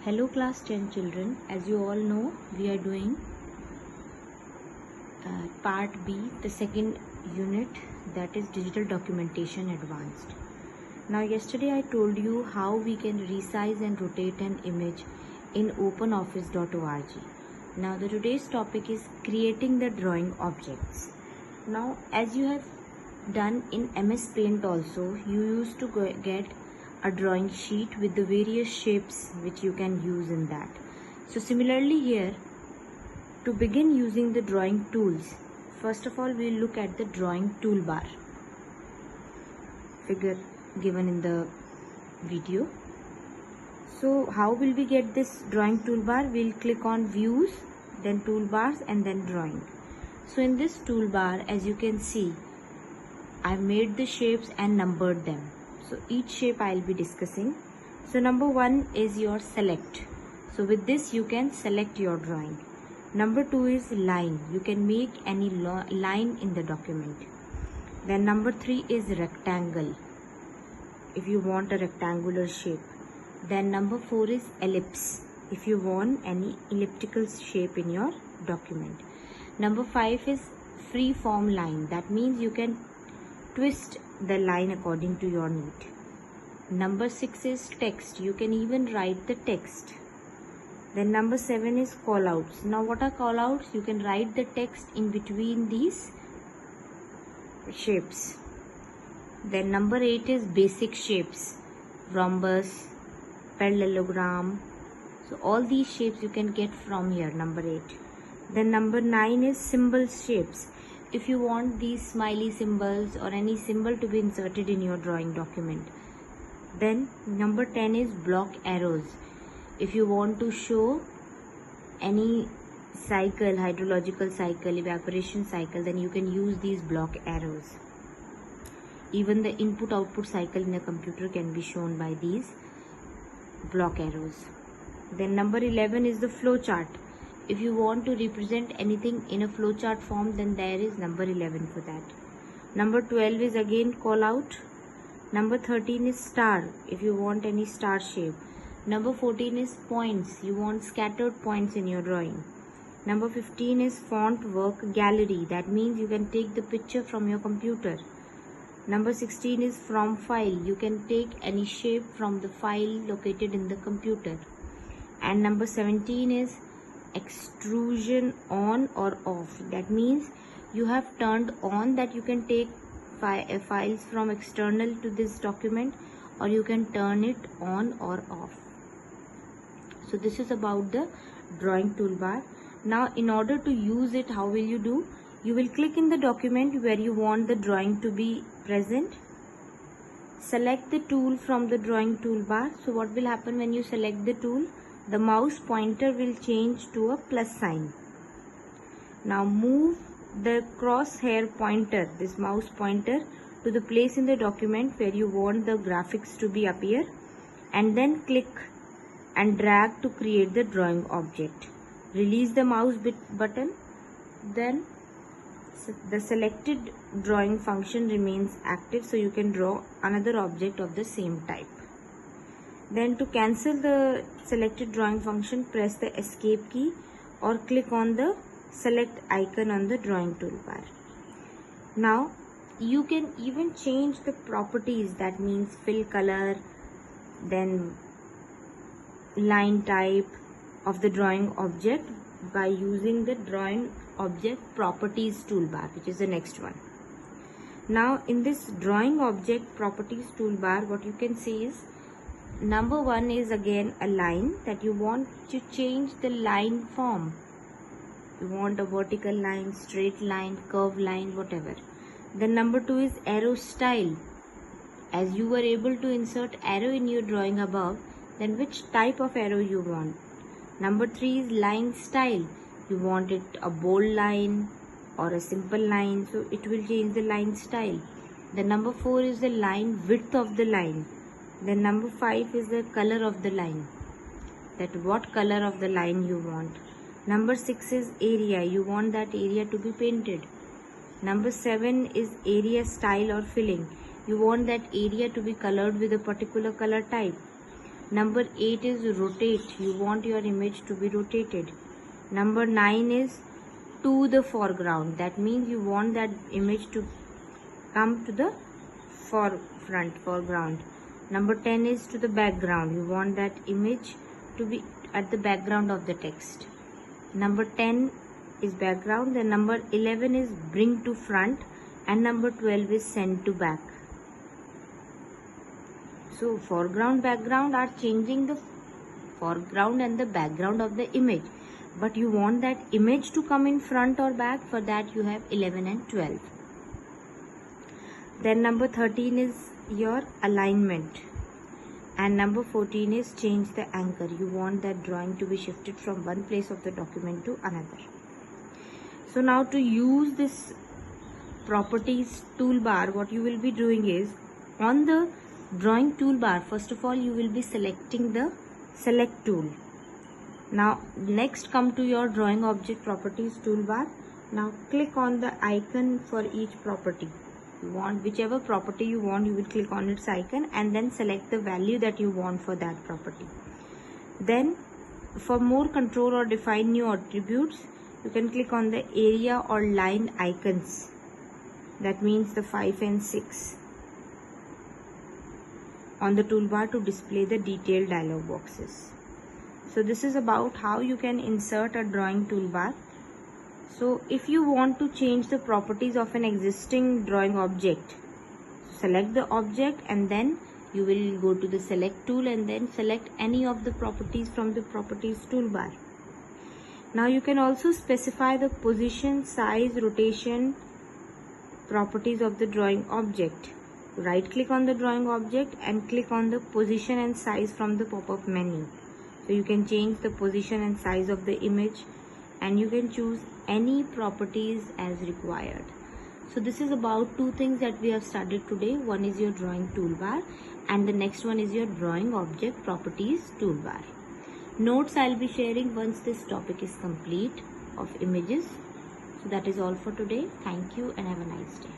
Hello class 10 children, as you all know we are doing part B, the second unit, that is digital documentation advanced. Now yesterday I told you how we can resize and rotate an image in openoffice.org. Now the today's topic is creating the drawing objects. Now as you have done in MS Paint also, you used to get a drawing sheet with the various shapes which you can use in that. So similarly here, to begin using the drawing tools, first of all we will look at the drawing toolbar figure given in the video. So how will we get this drawing toolbar? We'll click on views, then toolbars, and then drawing. So in this toolbar, as you can see, I've made the shapes and numbered them. So each shape I'll be discussing. So number 1 is your select. So with this you can select your drawing. Number 2 is line. You can make any line in the document. Then number 3 is rectangle, if you want a rectangular shape. Then number 4 is ellipse, if you want any elliptical shape in your document. Number 5 is free form line. That means you can twist the line according to your need. Number 6 is text. You can even write the text. Then number 7 is callouts. Now what are callouts? You can write the text in between these shapes. Then number 8 is basic shapes, rhombus, parallelogram. So all these shapes you can get from here, number 8. Then number 9 is symbol shapes. If you want these smiley symbols or any symbol to be inserted in your drawing document. Then number 10 is block arrows. If you want to show any cycle, hydrological cycle, evaporation cycle, then you can use these block arrows. Even the input-output cycle in a computer can be shown by these block arrows. Then number 11 is the flow chart. If you want to represent anything in a flowchart form, then there is number 11 for that. Number 12 is again call out. Number 13 is star, if you want any star shape. Number 14 is points. You want scattered points in your drawing. Number 15 is font work gallery. That means you can take the picture from your computer. Number 16 is from file. You can take any shape from the file located in the computer. And number 17 is extrusion on or off. That means you have turned on that you can take files from external to this document, or you can turn it on or off. So this is about the drawing toolbar. Now in order to use it, how will you do? You will click in the document where you want the drawing to be present. Select the tool from the drawing toolbar. So what will happen when you select the tool? The mouse pointer will change to a plus sign. Now move the crosshair pointer, this mouse pointer, to the place in the document where you want the graphics to be appear, and then click and drag to create the drawing object. Release the mouse button, then the selected drawing function remains active, so you can draw another object of the same type. Then to cancel the selected drawing function, press the escape key or click on the select icon on the drawing toolbar. Now you can even change the properties, that means fill color, then line type of the drawing object by using the drawing object properties toolbar, which is the next one. Now in this drawing object properties toolbar, what you can see is number 1 is again a line, that you want to change the line form. You want a vertical line, straight line, curved line, whatever. Then number 2 is arrow style. As you were able to insert arrow in your drawing above, then which type of arrow you want. Number 3 is line style. You want it a bold line or a simple line, so it will change the line style. Then number 4 is the line width of the line. Then number 5 is the color of the line, that what color of the line you want. Number 6 is area. You want that area to be painted. Number 7 is area style or filling. You want that area to be colored with a particular color type. Number 8 is rotate. You want your image to be rotated. Number 9 is to the foreground. That means you want that image to come to the foreground. Number 10 is to the background. You want that image to be at the background of the text. Number 10 is background. Then number 11 is bring to front, and number 12 is send to back. So foreground, background are changing the foreground and the background of the image, but you want that image to come in front or back. For that you have 11 and 12. Then number 13 is your alignment, and number 14 is change the anchor. You want that drawing to be shifted from one place of the document to another. So now to use this properties toolbar, what you will be doing is, on the drawing toolbar, first of all you will be selecting the select tool. Now next come to your drawing object properties toolbar. Now click on the icon for each property. You want whichever property you want, you will click on its icon and then select the value that you want for that property. Then for more control or define new attributes, you can click on the area or line icons. That means the 5 and 6 on the toolbar to display the detailed dialog boxes. So this is about how you can insert a drawing toolbar. So if you want to change the properties of an existing drawing object, select the object and then you will go to the select tool and then select any of the properties from the properties toolbar. Now you can also specify the position, size, rotation properties of the drawing object. Right click on the drawing object and click on the position and size from the pop-up menu. So you can change the position and size of the image, and you can choose any properties as required. So this is about two things that we have studied today. One is your drawing toolbar and the next one is your drawing object properties toolbar. Notes I'll be sharing once this topic is complete of images. So that is all for today. Thank you and have a nice day.